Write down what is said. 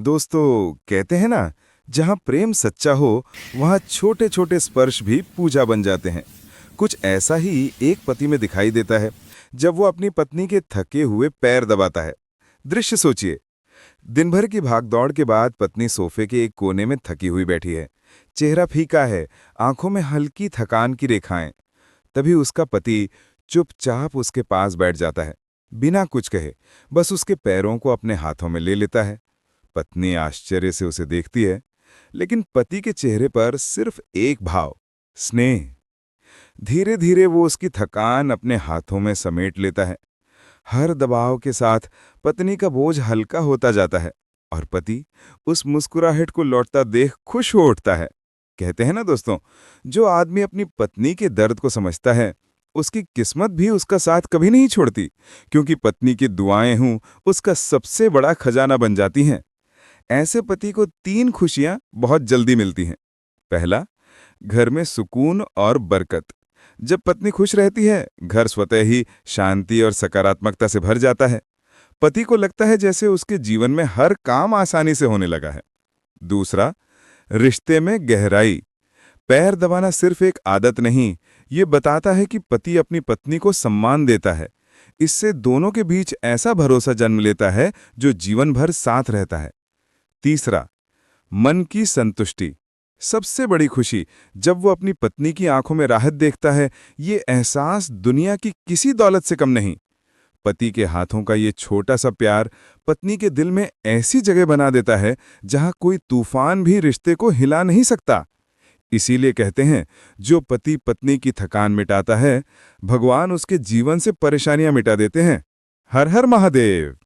दोस्तों कहते हैं ना, जहां प्रेम सच्चा हो वहां छोटे छोटे स्पर्श भी पूजा बन जाते हैं। कुछ ऐसा ही एक पति में दिखाई देता है जब वो अपनी पत्नी के थके हुए पैर दबाता है। दृश्य सोचिए, दिन भर की भागदौड़ के बाद पत्नी सोफे के एक कोने में थकी हुई बैठी है। चेहरा फीका है, आंखों में हल्की थकान की रेखाएं। तभी उसका पति चुपचाप उसके पास बैठ जाता है, बिना कुछ कहे, बस उसके पैरों को अपने हाथों में ले लेता है। पत्नी आश्चर्य से उसे देखती है, लेकिन पति के चेहरे पर सिर्फ एक भाव, स्नेह। धीरे धीरे वो उसकी थकान अपने हाथों में समेट लेता है। हर दबाव के साथ पत्नी का बोझ हल्का होता जाता है और पति उस मुस्कुराहट को लौटता देख खुश हो उठता है। कहते हैं ना दोस्तों, जो आदमी अपनी पत्नी के दर्द को समझता है, उसकी किस्मत भी उसका साथ कभी नहीं छोड़ती, क्योंकि पत्नी की दुआएं उसका सबसे बड़ा खजाना बन जाती हैं। ऐसे पति को 3 खुशियां बहुत जल्दी मिलती हैं। पहला, घर में सुकून और बरकत। जब पत्नी खुश रहती है, घर स्वतः ही शांति और सकारात्मकता से भर जाता है। पति को लगता है जैसे उसके जीवन में हर काम आसानी से होने लगा है। दूसरा, रिश्ते में गहराई। पैर दबाना सिर्फ एक आदत नहीं, ये बताता है कि पति अपनी पत्नी को सम्मान देता है। इससे दोनों के बीच ऐसा भरोसा जन्म लेता है जो जीवन भर साथ रहता है। तीसरा, मन की संतुष्टि। सबसे बड़ी खुशी जब वो अपनी पत्नी की आंखों में राहत देखता है। ये एहसास दुनिया की किसी दौलत से कम नहीं। पति के हाथों का ये छोटा सा प्यार पत्नी के दिल में ऐसी जगह बना देता है जहां कोई तूफान भी रिश्ते को हिला नहीं सकता। इसीलिए कहते हैं, जो पति पत्नी की थकान मिटाता है, भगवान उसके जीवन से परेशानियां मिटा देते हैं। हर हर महादेव।